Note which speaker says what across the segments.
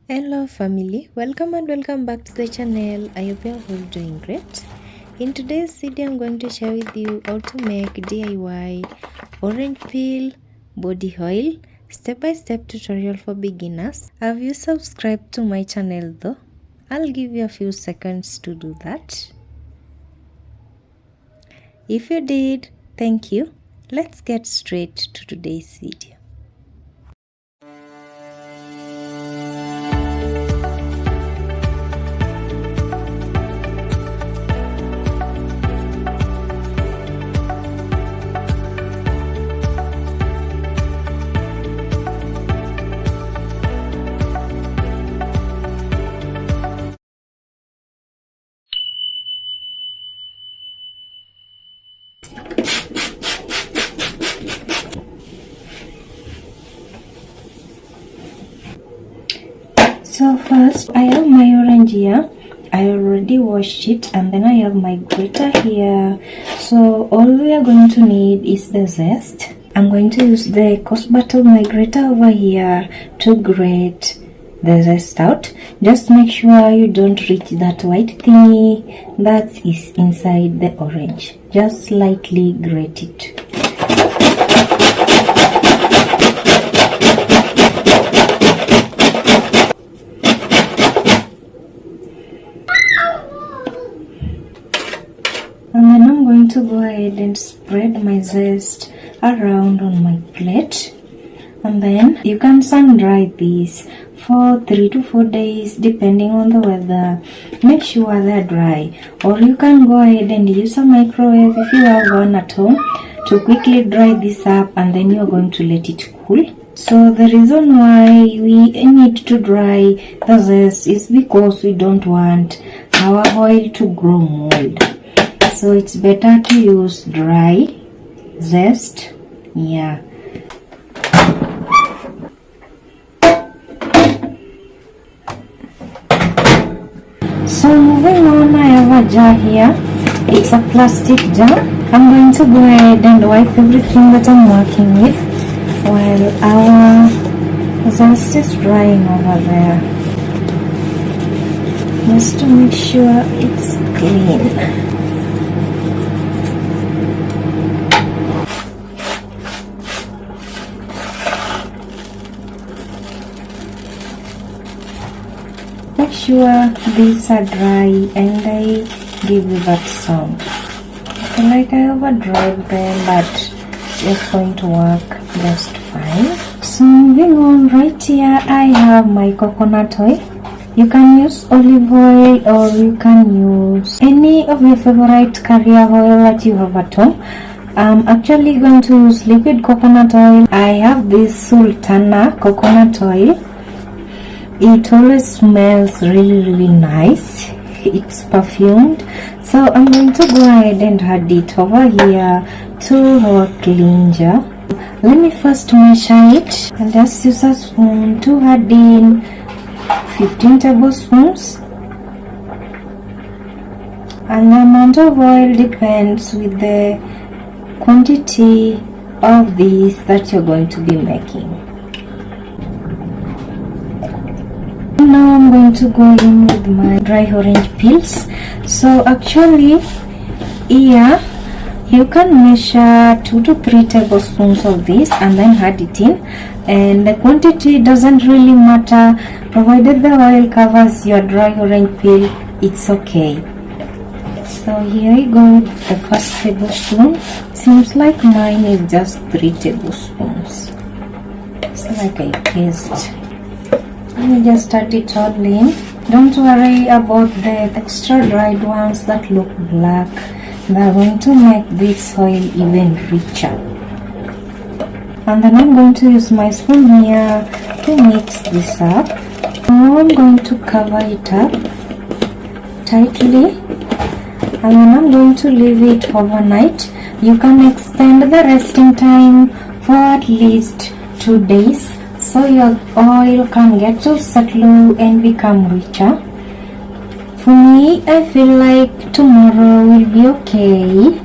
Speaker 1: Hello family, welcome and welcome back to the channel. I hope you are all doing great. In today's video I'm going to share with you how to make DIY orange peel body oil step-by-step tutorial for beginners. Have you subscribed to my channel though? I'll give you a few seconds to do that. If you did, thank you. Let's get straight to today's video. So first I have my orange here. I already washed it, and then I have my grater here. So all we are going to need is the zest. I'm going to use the coarse part of my grater over here to grate the zest out. Just make sure you don't reach that white thingy that is inside the orange. Just lightly grate it. And then I'm going to go ahead and spread my zest around on my plate. And then you can sun dry these for 3 to 4 days depending on the weather. Make sure they're dry. Or you can go ahead and use a microwave if you have one at home to quickly dry this up, and then you're going to let it cool. So the reason why we need to dry the zest is because we don't want our oil to grow mold. So it's better to use dry zest. Yeah. So moving on, I have a jar here. It's a plastic jar. I'm going to go ahead and wipe everything that I'm working with while our zest is drying over there. Just to make sure it's clean. Make sure these are dry and I give you that sound. I feel like I overdried them, but it's going to work just fine. So moving on, right here I have my coconut oil. You can use olive oil or you can use any of your favorite carrier oil that you have at home. I'm actually going to use liquid coconut oil. I have this Sultana coconut oil. It always smells really nice. It's perfumed. So I'm going to go ahead and add it over here to our clean jar. Let me first measure it and just use a spoon to add in 15 tablespoons. And the amount of oil depends with the quantity of this that you're going to be making. Now I'm going to go in with my dry orange peels. So actually here you can measure 2 to 3 tablespoons of this and then add it in, and the quantity doesn't really matter provided the oil covers your dry orange peel. It's okay. So here I go with the first tablespoon. Seems like mine is just 3 tablespoons. It's like a paste. Let me just add it all in. Don't worry about the extra dried ones that look black. They're going to make this oil even richer. And then I'm going to use my spoon here to mix this up. Now I'm going to cover it up tightly, and then I'm going to leave it overnight. You can extend the resting time for at least 2 days. So your oil can get to settle and become richer. For me, I feel like tomorrow will be okay.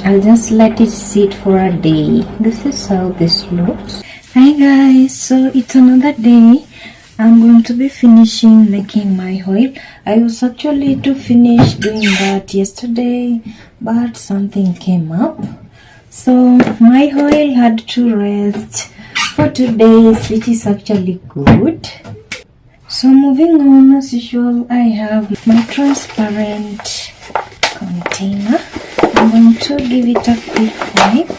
Speaker 1: I'll just let it sit for a day. This is how this looks. Hi guys, so it's another day. I'm going to be finishing making my oil. I was actually to finish doing that yesterday, but something came up. So my oil had to rest for 2 days, which is actually good. So moving on, as usual, I have my transparent container. I'm going to give it a quick wipe.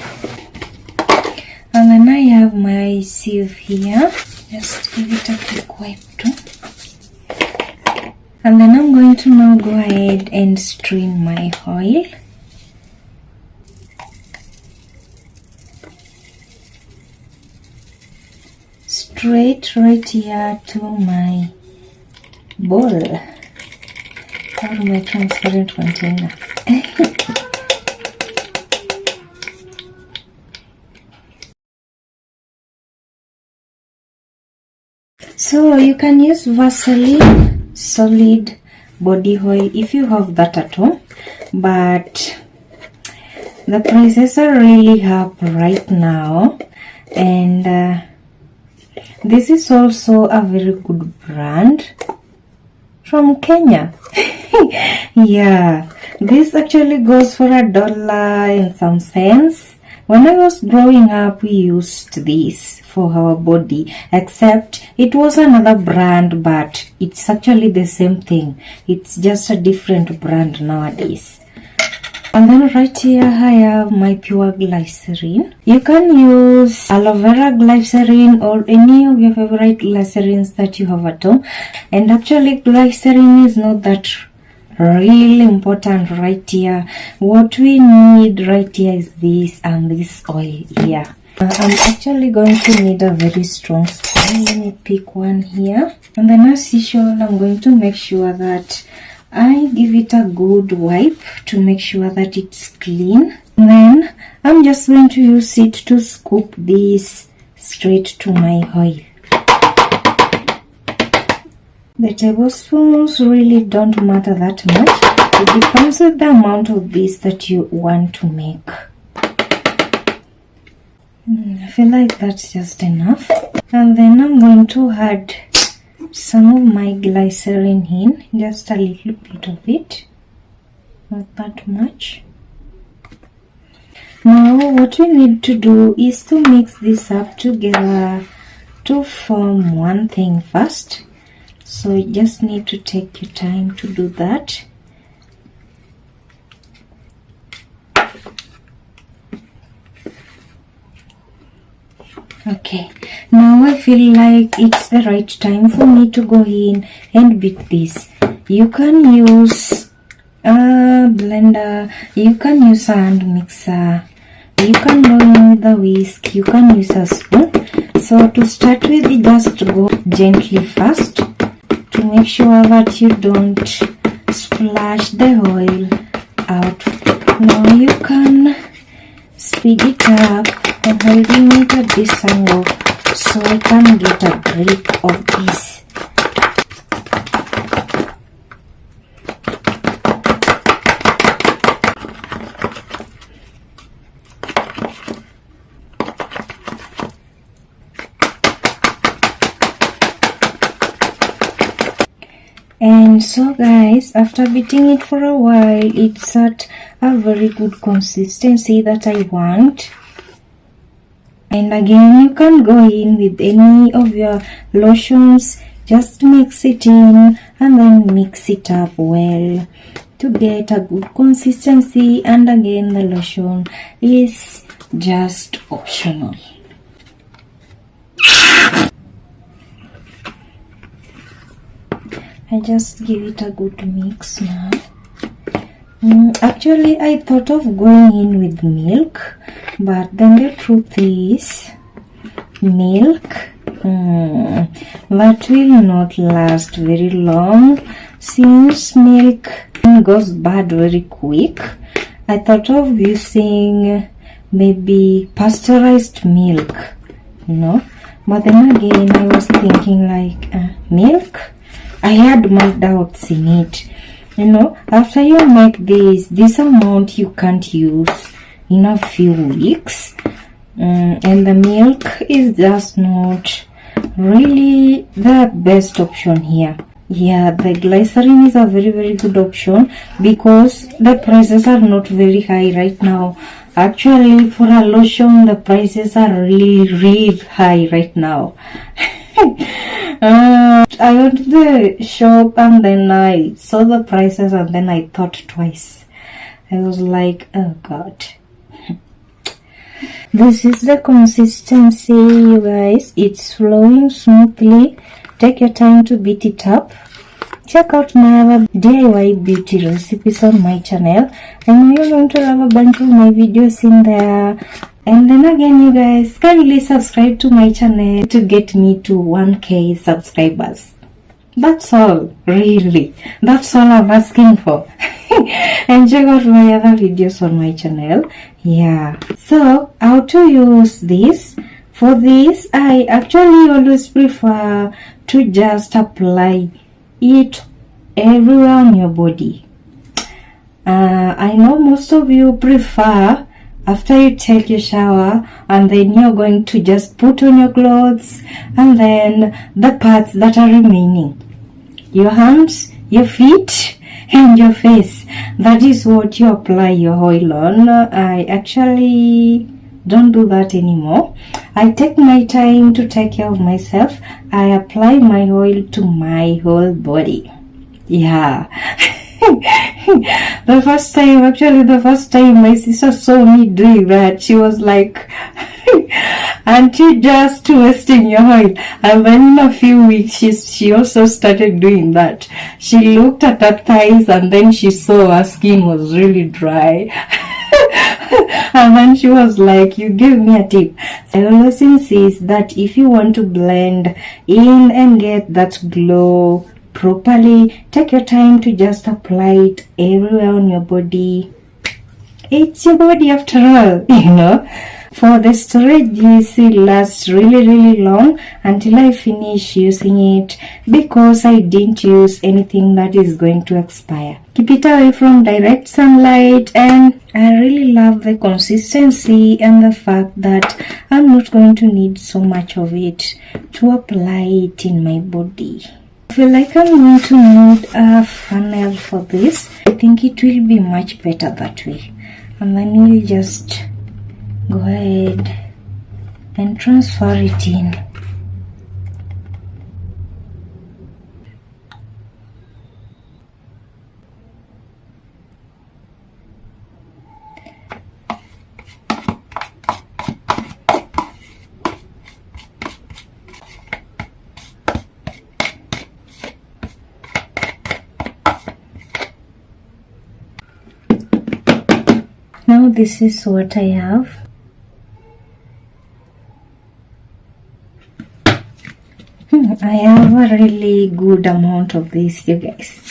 Speaker 1: And then I have my sieve here. Just give it a quick wipe too. And then I'm going to now go ahead and strain my oil. Straight right here to my bowl or my transparent container. So you can use Vaseline solid body oil if you have that at home, but the prices are really up right now, and this is also a very good brand from Kenya. Yeah, this actually goes for $1 and some cents. When I was growing up, we used this for our body, except it was another brand, but it's actually the same thing. It's just a different brand nowadays. And then right here I have my pure glycerin. You can use aloe vera glycerin or any of your favorite glycerins that you have at home. And actually glycerin is not that really important right here. What we need right here is this and this oil here. I'm actually going to need a very strong spoon. Let me pick one here. And then as usual, I'm going to make sure that I give it a good wipe to make sure that it's clean. And then I'm just going to use it to scoop this straight to my oil. The tablespoons really don't matter that much. It depends on the amount of this that you want to make. I feel like that's just enough. And then I'm going to add some of my glycerin in, just a little bit of it, not that much. Now what we need to do is to mix this up together to form one thing first. So you just need to take your time to do that. Okay, now I feel like it's the right time for me to go in and beat this. You can use a blender, you can use a hand mixer, you can go in with a whisk, you can use a spoon. So to start with, you just go gently first to make sure that you don't splash the oil out. Now you can speed it up and holding it at this angle so I can get a grip of this. And so guys, after beating it for a while, it's at a very good consistency that I want. And again, you can go in with any of your lotions, just mix it in and then mix it up well to get a good consistency. And again, the lotion is just optional. I just give it a good mix now. Actually, I thought of going in with milk, but then the truth is, milk that will not last very long since milk goes bad very quick. I thought of using maybe pasteurized milk, but then again I was thinking like milk. I had my doubts in it. After you make this amount you can't use in a few weeks, and the milk is just not really the best option here. Yeah, the glycerin is a very good option because the prices are not very high right now. Actually, for a lotion, the prices are really high right now. I went to the shop and then I saw the prices and then I thought twice. I was like, oh God. This is the consistency, you guys. It's flowing smoothly. Take your time to beat it up. Check out my other DIY beauty recipes on my channel. I know you're going to love a bunch of my videos in there. And then again, you guys, kindly subscribe to my channel to get me to 1K subscribers. That's all, really. That's all I'm asking for. And check out my other videos on my channel. Yeah. So, how to use this? For this, I actually always prefer to just apply it everywhere on your body. I know most of you prefer after you take your shower and then you're going to just put on your clothes and then the parts that are remaining, your hands, your feet and your face, that is what you apply your oil on. I actually don't do that anymore. I take my time to take care of myself. I apply my oil to my whole body. Yeah. The first time my sister saw me doing that, she was like, aren't you just wasting your oil? And then in a few weeks she also started doing that. She looked at her thighs and then she saw her skin was really dry. And then she was like, you gave me a tip. I always insist that if you want to blend in and get that glow properly, take your time to just apply it everywhere on your body. It's your body after all, you know. For the storage, this will last really long until I finish using it, because I didn't use anything that is going to expire. Keep it away from direct sunlight, and I really love the consistency and the fact that I'm not going to need so much of it to apply it in my body. I feel like I'm going to need a funnel for this. I think it will be much better that way. And then we'll just go ahead and transfer it in. Now this is what I have. I have a really good amount of this, you guys.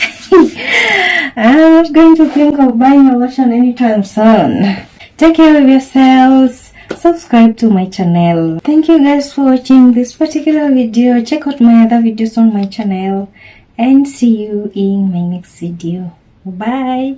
Speaker 1: I'm not going to think of buying a lotion anytime soon. Take care of yourselves. Subscribe to my channel. Thank you guys for watching this particular video. Check out my other videos on my channel. And see you in my next video. Bye.